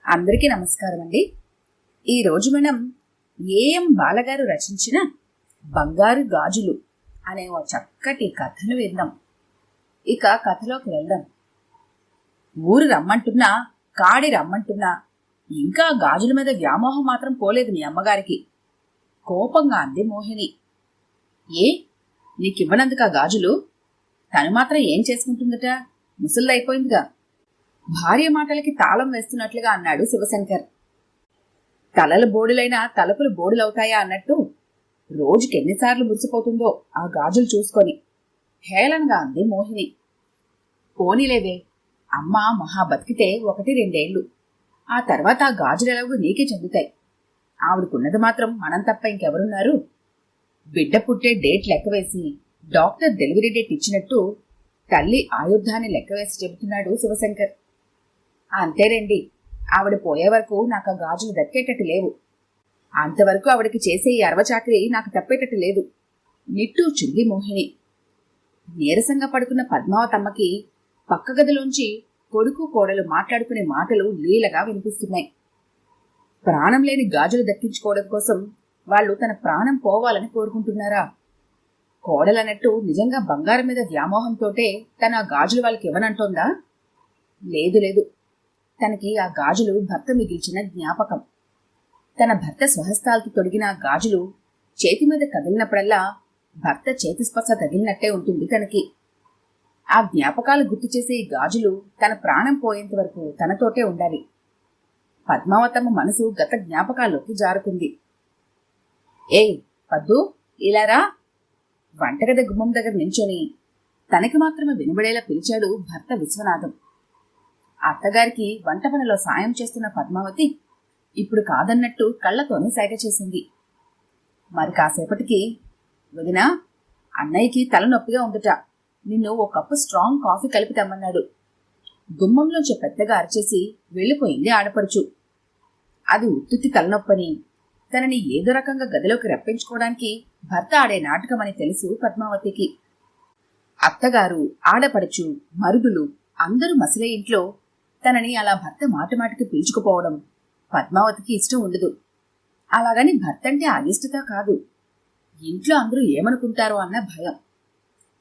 అందరికీ నమస్కారం అండి. ఈరోజు మనం ఏఎం బాలగారు రచించిన బంగారు గాజులు అనే ఓ చక్కటి కథను విందాం. ఇక కథలోకి వెళ్దాం. ఊరు రమ్మంటున్నా, కాడి రమ్మంటున్నా ఇంకా గాజుల మీద వ్యామోహం మాత్రం పోలేదు నీ అమ్మగారికి. కోపంగా అంది మోహిని. ఏ నీకివ్వనందుకా గాజులు? తను మాత్రం ఏం చేసుకుంటుందట? ముసలిదైపోయిందిగా. భార్య మాటలకి తాళం వేస్తున్నట్లుగా అన్నాడు శివశంకర్. తలలు బోడులైనా తలుపులు బోడులవుతాయా అన్నట్టు రోజుకెన్నిసార్లు మురిసిపోతుందో ఆ గాజులు చూసుకొని హేళనగా అంది మోహిని. పోనీలేవే, అమ్మ మహా బతికితే 1-2 ఏళ్లు, ఆ తర్వాత ఆ గాజులెలాగూ నీకే చెందుతాయి. ఆవిడకున్నది మాత్రం మనం తప్ప ఇంకెవరున్నారు? బిడ్డ పుట్టే డేట్ లెక్కవేసి డాక్టర్ డెలివరీ డేట్ ఇచ్చినట్టు తల్లి ఆయుర్ధాన్ని లెక్కవేసి చెబుతున్నాడు శివశంకర్. అంతేనండి, ఆవిడ పోయే వరకు నాకు ఆ గాజులు దక్కేటట్టు లేవు. అంతవరకు ఆవిడకి చేసే ఈ అరవచాకరి నాకు తప్పేటట్టు లేదు నిట్టూర్చుంది మోహిని. నీరసంగా పడుకున్న పద్మావతమ్మకి పక్క గదిలోంచి కొడుకు కోడలు మాట్లాడుకునే మాటలు లీలగా వినిపిస్తున్నాయి. ప్రాణం లేని గాజులు దక్కించుకోవడం కోసం వాళ్ళు తన ప్రాణం పోవాలని కోరుకుంటున్నారా? కోడలన్నట్టు నిజంగా బంగారం మీద వ్యామోహంతోటే తన ఆ గాజులు వాళ్ళకి ఇవ్వనంటోందా? లేదు లేదు, తనకి ఆ గాజులు భర్త మిగిల్చిన జ్ఞాపకం. తన భర్త స్వహస్తాలతో తొడిగిన ఆ గాజులు చేతి మీద కదిలినప్పుడల్లా భర్త చేతి స్పర్శ తగిలినట్టే ఉంటుంది తనకి. ఆ జ్ఞాపకాలు గుర్తు చేసే ఈ గాజులు తన ప్రాణం పోయేంత వరకు తనతోటే ఉండాలి. పద్మావతమ్మ మనసు గత జ్ఞాపకాల్లోకి జారుకుంది. ఏయ్ పద్దు, ఇలారా! వంటగది గుమ్మం దగ్గర నించొని తనకి మాత్రమే వినబడేలా పిలిచాడు భర్త విశ్వనాథం. అత్తగారికి వంట పనిలో సాయం చేస్తున్న పద్మావతి ఇప్పుడు కాదన్నట్టు కళ్లతోనే సైగ చేసింది. మరి కాసేపటికి, వదినా, అన్నయ్యకి తలనొప్పిగా ఉందట, నిన్ను ఓ కప్పు స్ట్రాంగ్ కాఫీ కలిపి తెమ్మన్నాడు. గుమ్మంలోంచి పెద్దగా అరిచేసి వెళ్ళిపోయింది ఆడపడుచు. అది ఉత్తుత్తి తలనొప్పని, తనని ఏదో రకంగా గదిలోకి రప్పించుకోవడానికి భర్త ఆడే నాటకమని తెలుసు పద్మావతికి. అత్తగారు, ఆడపడుచు, మరుదులు అందరూ మసిలే ఇంట్లో తనని అలా భర్త మాటిమాటికి పిలుచుకుపోవడం పద్మావతికి ఇష్టం ఉండదు. అలాగని భర్త అంటే అయిష్టత కాదు, ఇంట్లో అందరూ ఏమనుకుంటారో అన్న భయం.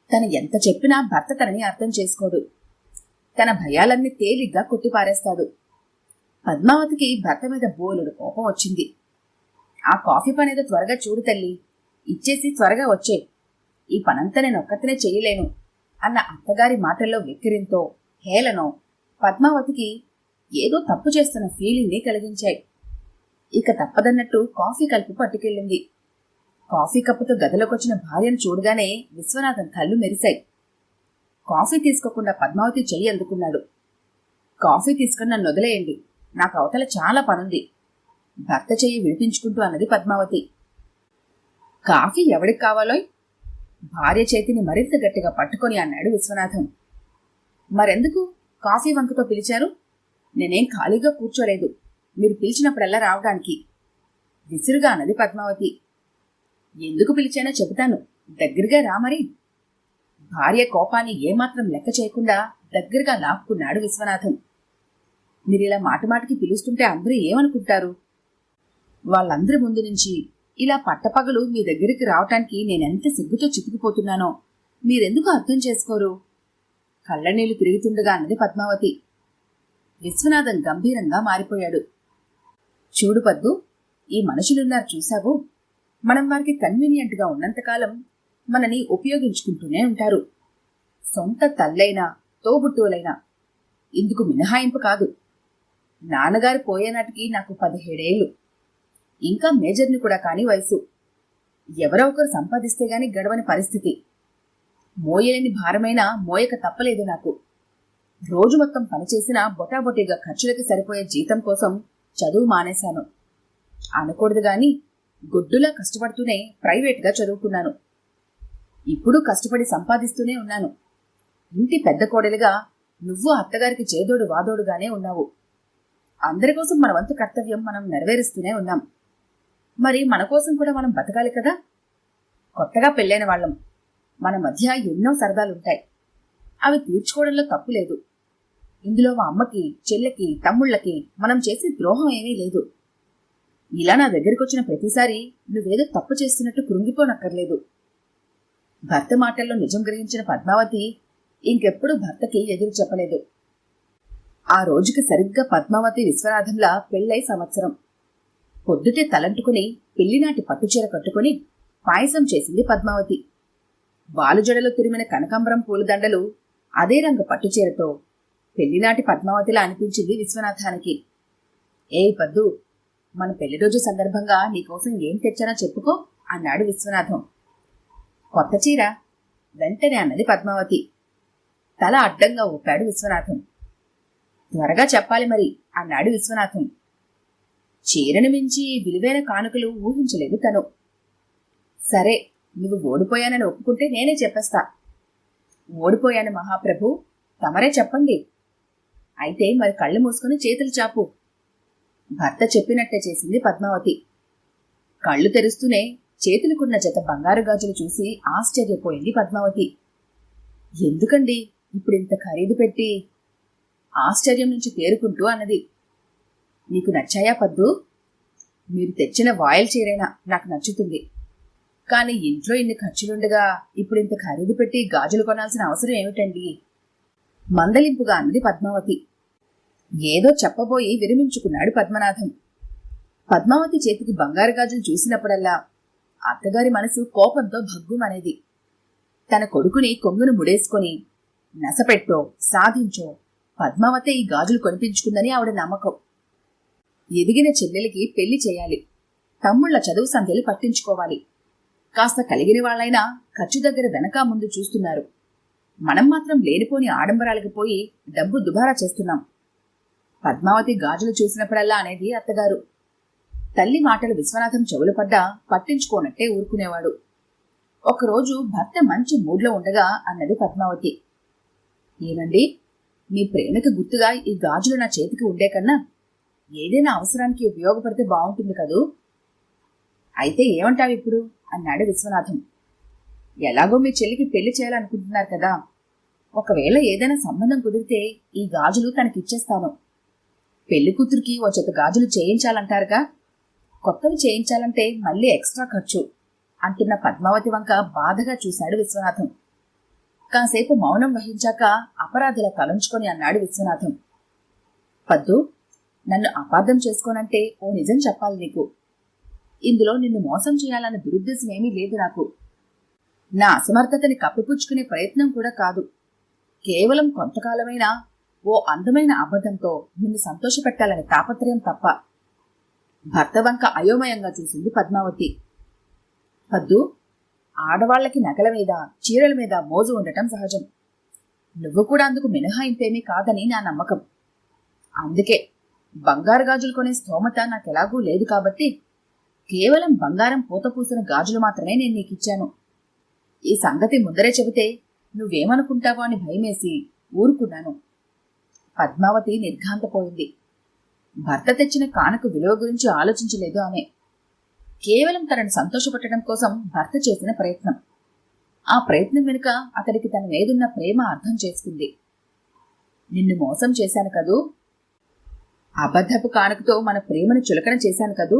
తను ఎంత చెప్పినా భర్త తనని అర్థం చేసుకోడు. తన భయాలన్నీ తేలిగ్గా కొట్టిపారేస్తాడు. పద్మావతికి భర్త మీద బోలెడు కోపం వచ్చింది. ఆ కాఫీ పనేదో త్వరగా చూడు తల్లి, ఇచ్చేసి త్వరగా వచ్చే, ఈ పనంతా నేను ఒక్కతనే చెయ్యలేను అన్న అత్తగారి మాటల్లో వెక్కిరింతో హేళనో పద్మావతికి ఏదో తప్పు చేస్తున్న ఫీలింగ్ని కలిగించాయి. ఇక తప్పదన్నట్టు కాఫీ కలిపి పట్టుకెళ్ళింది. కాఫీ కప్పుతో గదిలోకొచ్చిన భార్యను చూడగానే విశ్వనాథన్ కళ్ళు మెరిశాయి. కాఫీ తీసుకోకుండా పద్మావతి చెయ్యి అందుకున్నాడు. కాఫీ తీసుకుని నన్ను వదిలేయండి, నాకు అవతల చాలా పనుంది, భర్త చెయ్యి విడిపించుకుంటూ అన్నది పద్మావతి. కాఫీ ఎవడికి కావాలోయ్? భార్య చేతిని మరింత గట్టిగా పట్టుకొని అన్నాడు విశ్వనాథం. మరెందుకు కాఫీ వంకతో పిలిచారు? నేనేం ఖాళీగా కూర్చోలేదు, మీరు పిలిచినప్పుడల్లా రావడానికి విసురుగా అన్నది పద్మావతి. ఎందుకు పిలిచానో చెబుతాను, దగ్గరగా రామరి. భార్య కోపాన్ని ఏమాత్రం లెక్క చేయకుండా దగ్గరగా లాక్కున్నాడు విశ్వనాథం. మీరిలా మాటిమాటికి పిలుస్తుంటే అందరూ ఏమనుకుంటారు? వాళ్ళందరి ముందు నుంచి ఇలా పట్టపగలు మీ దగ్గరికి రావటానికి నేనెంత సిగ్గుతో చితికిపోతున్నానో మీరెందుకు అర్థం చేసుకోరు? కళ్ళనీళ్లు తిరుగుతుండగా అన్నది పద్మావతి. విశ్వనాథన్ గంభీరంగా మారిపోయాడు. చూడు పద్దు, ఈ మనుషులున్నారు చూశావు, మనం వారికి కన్వీనియంట్గా ఉన్నంతకాలం మనని ఉపయోగించుకుంటూనే ఉంటారు. సొంత తల్లైనా తోబుట్టువులైనా. ఇందుకు మినహాయింపు కాదు. నాన్నగారు పోయేనాటికి నాకు 17 ఏళ్లు, ఇంకా మేజర్ని కూడా కాని వయసు. ఎవరో ఒకరు సంపాదిస్తే గాని గడవని పరిస్థితి. మోయలేని భారమైనా మోయక తప్పలేదు నాకు. రోజు మొత్తం పనిచేసినా బొటాబొటీగా ఖర్చులకి సరిపోయే జీతం కోసం చదువు మానేశాను. అనకూడదు గాని గుడ్డులా కష్టపడుతూనే ప్రైవేట్గా చదువుకున్నాను. ఇప్పుడు కష్టపడి సంపాదిస్తూనే ఉన్నాను. ఇంటి పెద్ద కోడలిగా నువ్వు అత్తగారికి చేదోడు వాదోడుగానే ఉన్నావు. అందరి కోసం మన వంతు కర్తవ్యం మనం నెరవేరుస్తూనే ఉన్నాం. మరి మన కోసం కూడా మనం బతకాలి కదా. కొత్తగా పెళ్ళైన వాళ్ళం, మన మధ్య ఎన్నో సరదాలుంటాయి, అవి తీర్చుకోవడంలో తప్పు లేదు. ఇందులో మా అమ్మకి, చెల్లెకి, తమ్ముళ్ళకి మనం చేసే ద్రోహం ఏమీ లేదు. ఇలా నా దగ్గరికొచ్చిన ప్రతిసారి నువ్వేదో తప్పు చేస్తున్నట్టు కృంగిపోనక్కర్లేదు. భర్త మాటల్లో నిజం గ్రహించిన పద్మావతి ఇంకెప్పుడు భర్తకి ఎదురు చెప్పలేదు. ఆ రోజుకి సరిగ్గా పద్మావతి విశ్వనాథంలా పెళ్ళై సంవత్సరం. పొద్దుటే తలంటుకుని పెళ్లినాటి పట్టుచీర కట్టుకుని పాయసం చేసింది పద్మావతి. బాలుజడలో తురిమిన కనకాంబరం పూలదండలు అదే రంగు పట్టుచీరతో పెళ్లినాటి పద్మావతిలా అనిపించింది విశ్వనాథానికి. ఏ పద్దు, మన పెళ్లి రోజు సందర్భంగా నీకోసం ఏం తెచ్చానో చెప్పుకో అన్నాడు విశ్వనాథం. కొత్త చీర వెంటనే అన్నది పద్మావతి. తల అడ్డంగా ఊపాడు విశ్వనాథం. త్వరగా చెప్పాలి మరి అన్నాడు విశ్వనాథం. చీరను మించి విలువైన కానుకలు ఊహించలేదు తను. సరే, నువ్వు ఓడిపోయానని ఒప్పుకుంటే నేనే చెప్పేస్తా. ఓడిపోయాను మహాప్రభు, తమరే చెప్పండి. అయితే మరి కళ్ళు మూసుకుని చేతులు చాపు. భర్త చెప్పినట్టే చేసింది పద్మావతి. కళ్ళు తెరుస్తూనే చేతులకున్న జత బంగారు గాజులు చూసి ఆశ్చర్యపోయింది పద్మావతి. ఎందుకండి ఇప్పుడింత ఖరీదు పెట్టి? ఆశ్చర్యం నుంచి తేరుకుంటూ అన్నది. నీకు నచ్చాయా పద్దు? మీరు తెచ్చిన వాయల్ చీరైనా నాకు నచ్చుతుంది. కాని ఇంట్లో ఇన్ని ఖర్చులుండగా ఇప్పుడింత ఖరీదు పెట్టి గాజులు కొనాల్సిన అవసరం ఏమిటండి? మందలింపుగా అన్నది పద్మావతి. ఏదో చెప్పబోయి విరమించుకున్నాడు పద్మనాథం. పద్మావతి చేతికి బంగారు గాజులు చూసినప్పుడల్లా అత్తగారి మనసు కోపంతో భగ్గుమనేది. తన కొడుకుని కొంగును ముడేసుకొని నసపెట్టో సాధించో పద్మావతి ఈ గాజులు కొనిపించుకుందని ఆవిడ నమ్మకం. ఎదిగిన చెల్లెలికి పెళ్లి చేయాలి, తమ్ముళ్ల చదువు సంధ్యలు పట్టించుకోవాలి. కాస్త కలిగిన వాళ్లైనా ఖర్చు దగ్గర వెనక ముందు చూస్తున్నారు. మనం మాత్రం లేనిపోని ఆడంబరాలకు పోయి డబ్బు దుబారా చేస్తున్నాం. పద్మావతి గాజులు చూసినప్పుడల్లా అనేది అత్తగారు. తల్లి మాటలు విశ్వనాథం చెవులు పడ్డా పట్టించుకోనట్టే ఊరుకునేవాడు. ఒకరోజు భర్త మంచి మూడ్లో ఉండగా అన్నది పద్మావతి. ఏమండి, మీ ప్రేమకి గుర్తుగా ఈ గాజులు నా చేతికి ఉండే కన్నా ఏదైనా అవసరానికి ఉపయోగపడితే బాగుంటుంది కదూ. అయితే ఏమంటావు ఇప్పుడు అన్నాడు విశ్వనాథం. ఎలాగో మీ చెల్లికి పెళ్లి చేయాలనుకుంటున్నారు కదా, ఒకవేళ ఏదైనా సంబంధం కుదిరితే ఈ గాజులు తనకిచ్చేస్తాను. పెళ్లి కూతురికి ఓ జత గాజులు చేయించాలంటారుగా, కొత్తవి చేయించాలంటే మళ్ళీ ఎక్స్ట్రా ఖర్చు అంటున్న పద్మావతి వంక బాధగా చూశాడు విశ్వనాథం. కాసేపు మౌనం వహించాక అపరాధిలా తలంచుకొని అన్నాడు విశ్వనాథం. పద్దు, నన్ను అపార్థం చేసుకోనంటే ఓ నిజం చెప్పాలి నీకు. ఇందులో నిన్ను మోసం చేయాలన్న దురుద్దేశమేమీ లేదు నాకు. నా అసమర్థతని కప్పిపుచ్చుకునే ప్రయత్నం కూడా కాదు. కేవలం కొంతకాలమైనా ఓ అందమైన అబద్ధంతో నిన్ను సంతోషపెట్టాలనే తాపత్రయం తప్ప. భర్త వంక అయోమయంగా చూసింది పద్మావతి. పద్దు, ఆడవాళ్లకి నగల మీద చీరల మీద మోజు ఉండటం సహజం. నువ్వు కూడా అందుకు మినహాయింపేమీ కాదని నా నమ్మకం. అందుకే బంగారు గాజులు కొనే స్తోమత నాకెలాగూ లేదు కాబట్టి కేవలం బంగారం పూత పూసిన గాజులు మాత్రమే నేను నీకిచ్చాను. ఈ సంగతి ముందరే చెబితే నువ్వేమనుకుంటావో అని భయమేసి ఊరుకున్నాను. పద్మావతి నిర్ఘాంతపోయింది. భర్త తెచ్చిన కానుక విలువ గురించి ఆలోచించలేదు ఆమె. కేవలం తనను సంతోషపెట్టడం కోసం భర్త చేసిన ప్రయత్నం. ఆ ప్రయత్నం వెనుక అతడికి తన మీదున్న ప్రేమ అర్థం చేసుకుంది. నిన్ను మోసం చేశాను కదూ, అబద్ధపు కానుకతో మన ప్రేమను చులకన చేశాను కదూ,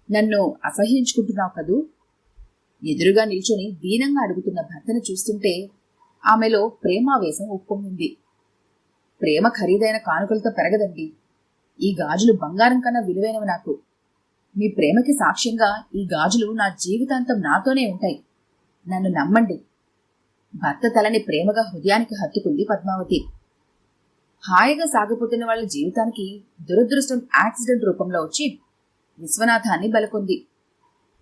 నన్ను అసహ్యించుకుంటున్నావు కదూ. ఎదురుగా నిల్చొని దీనంగా అడుగుతున్న భర్తను చూస్తుంటే ఆమెలో ప్రేమావేశం ఉప్పొంగింది. ప్రేమ ఖరీదైన కానుకలతో పెరగదండి. ఈ గాజులు బంగారం కన్నా విలువైనవి నాకు. మీ ప్రేమకి సాక్ష్యంగా ఈ గాజులు నా జీవితాంతం నాతోనే ఉంటాయి. నన్ను నమ్మండి. భర్త తలని ప్రేమగా హృదయానికి హత్తుకుంది పద్మావతి. హాయిగా సాగిపోతున్న వాళ్ళ జీవితానికి దురదృష్టం యాక్సిడెంట్ రూపంలో వచ్చి విశ్వనాథాన్ని బలకొంది.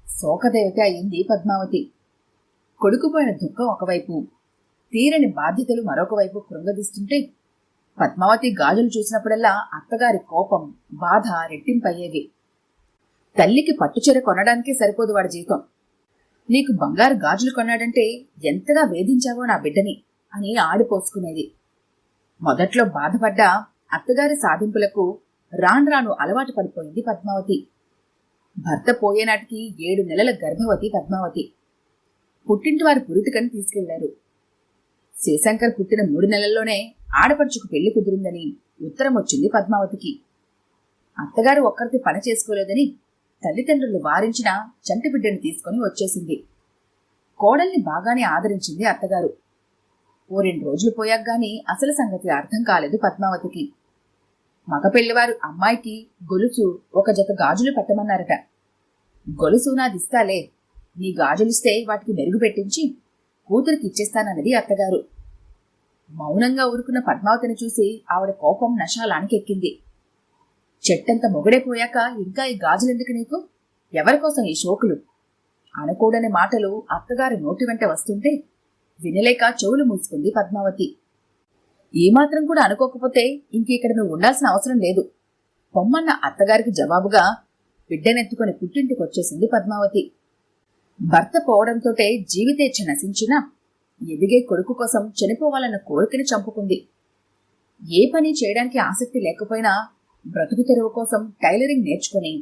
శోకదేవత అయింది పద్మావతి. కొడుకుపోయిన దుఃఖం ఒకవైపు, తీరని బాధ్యతలు మరొక వైపు కృంగదీస్తుంటే పద్మావతి గాజులు చూసినప్పుడల్లా అత్తగారి కోపం, బాధ రెట్టింపయ్యేవి. తల్లికి పట్టుచీర కొనడానికే సరిపోదు వాడి జీతం. నీకు బంగారు గాజులు కొన్నాడంటే ఎంతగా వేధించావో నా బిడ్డని అని ఆడిపోసుకునేది. మొదట్లో బాధపడ్డా అత్తగారి సాధింపులకు రాను అలవాటు పడిపోయింది పద్మావతి. భర్త పోయేనాటికి 7 నెలల గర్భవతి పద్మావతి. పుట్టింటి వారి పురిటికని తీసుకెళ్లారు. శివశంకర్ పుట్టిన 3 నెలల్లోనే ఆడపడుచుకు పెళ్లి కుదిరిందని ఉత్తరం వచ్చింది పద్మావతికి. అత్తగారు ఒక్కరితి పని చేసుకోలేదని తల్లిదండ్రులు వారించిన చంటి బిడ్డని తీసుకుని వచ్చేసింది. కోడల్ని బాగానే ఆదరించింది అత్తగారు. ఓ 2 రోజులు పోయాక గాని అసలు సంగతి అర్థం కాలేదు పద్మావతికి. మగ పెళ్లివారు అమ్మాయికి గొలుసు 1 జత గాజులు పెట్టమన్నారట. గొలుసు నాదిస్తాలే, నీ గాజులిస్తే వాటికి మెరుగు పెట్టించి కూతురికి ఇచ్చేస్తానన్నది అత్తగారు. మౌనంగా ఊరుకున్న పద్మావతిని చూసి ఆవిడ కోపం నశాలానికెక్కింది. చెట్టంత మొగుడైపోయాక ఇంకా ఈ గాజులెందుకు నీకు? ఎవరికోసం ఈ షోకులు? అనకూడని మాటలు అత్తగారి నోటి వెంట వస్తుంటే వినలేక చెవులు మూసుకుంది పద్మావతి. ఏమాత్రం కూడా అనుకోకపోతే ఇంకిక్కడ నువ్వు ఉండాల్సిన అవసరం లేదు పొమ్మన్న అత్తగారికి జవాబుగా బిడ్డనెత్తుకుని పుట్టింటికొచ్చేసింది పద్మావతి. భర్త పోవడంతోటే జీవితేచ్ఛ నశించినా ఎదిగే కొడుకు కోసం చనిపోవాలన్న కోరికని చంపుకుంది. ఏ పని చేయడానికి ఆసక్తి లేకపోయినా బ్రతుకు తెరువు కోసం టైలరింగ్ నేర్చుకుని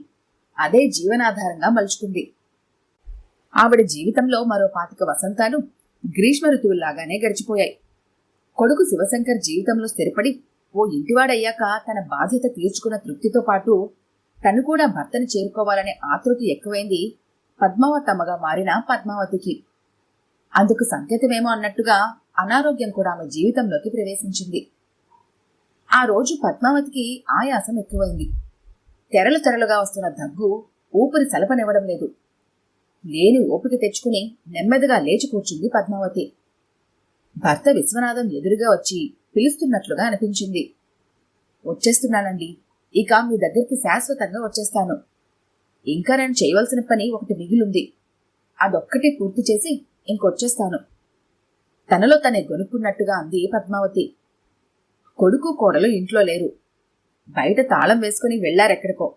అదే జీవనాధారంగా మలుచుకుంది. ఆవిడ జీవితంలో మరో 25 వసంతాలు గ్రీష్మ ఋతువుల్లాగానే గడిచిపోయాయి. కొడుకు శివశంకర్ జీవితంలో స్థిరపడి ఓ ఇంటివాడయ్యాక తన బాధ్యత తీర్చుకున్న తృప్తితో పాటు తను కూడా భర్తను చేరుకోవాలనే ఆతృతి ఎక్కువైంది పద్మావతమ్మగా మారిన పద్మావతికి. అందుకు సంకేతమేమో అన్నట్టుగా అనారోగ్యం కూడా ఆమె జీవితంలోకి ప్రవేశించింది. ఆ రోజు పద్మావతికి ఆయాసం ఎక్కువైంది. తెరలు తెరలుగా వస్తున్న దగ్గు ఊపిరి సలపనివ్వడం లేదు. లేని ఓపిక తెచ్చుకుని నెమ్మదిగా లేచి కూర్చుంది పద్మావతి. భర్త విశ్వనాథం ఎదురుగా వచ్చి పిలుస్తున్నట్లుగా అనిపించింది. వచ్చేస్తున్నానండి, ఇక మీ దగ్గరికి శాశ్వతంగా వచ్చేస్తాను. ఇంకా నేను చేయవలసిన పని ఒకటి మిగిలింది, అదొక్కటి పూర్తి చేసి ఇంకొచ్చేస్తాను. తనలో తనే గొనుక్కున్నట్టుగా అంది పద్మావతి. కొడుకు కోడలు ఇంట్లో లేరు, బయట తాళం వేసుకుని వెళ్లారెక్కడికో.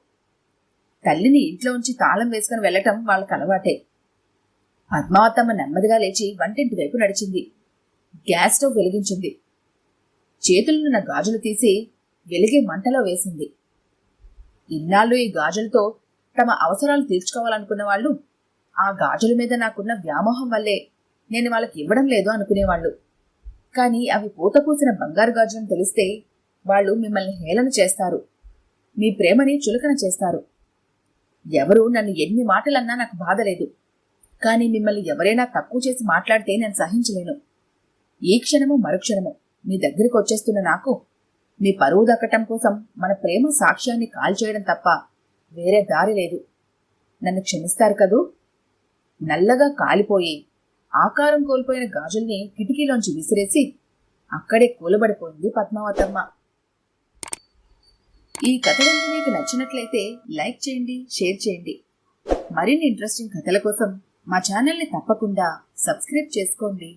తల్లిని ఇంట్లో ఉంచి తాళం వేసుకుని వెళ్లటం వాళ్ళకి అలవాటే. పద్మావతమ్మ నెమ్మదిగా లేచి వంటింటి వైపు నడిచింది. Gas stove వెలిగించింది. చేతులున్న గాజులు తీసి వెలిగే మంటలో వేసింది. ఇన్నాళ్ళు ఈ గాజులతో తమ అవసరాలు తీర్చుకోవాలనుకున్న వాళ్ళు ఆ గాజుల మీద నాకున్న వ్యామోహం వల్లే నేను వాళ్ళకి ఇవ్వడం లేదు అనుకునేవాళ్ళు. కానీ అవి పూతపూసిన బంగారు గాజులను తెలిస్తే వాళ్ళు మిమ్మల్ని హేళన చేస్తారు, మీ ప్రేమని చులకన చేస్తారు. ఎవరు నన్ను ఎన్ని మాటలన్నా నాకు బాధలేదు, కానీ మిమ్మల్ని ఎవరైనా తక్కువ చేసి మాట్లాడితే నేను సహించలేను. ఈ క్షణము మరుక్షణము మీ దగ్గరికి వచ్చేస్తున్న నాకు మీ పరువు దక్కటం కోసం మన ప్రేమ సాక్ష్యాన్ని కాల్చేయడం తప్ప వేరే దారి లేదు. నన్ను క్షమిస్తారు కదూ? నల్లగా కాలిపోయి ఆకారం కోల్పోయిన గాజుల్ని కిటికీలోంచి విసిరేసి అక్కడే కూలబడిపోయింది పద్మావతమ్మ. ఈ కథ కనుక మీకు నచ్చినట్లయితే లైక్ చేయండి, షేర్ చేయండి. మరిన్ని ఇంట్రెస్టింగ్ కథల కోసం మా ఛానల్ని తప్పకుండా సబ్స్క్రైబ్ చేసుకోండి.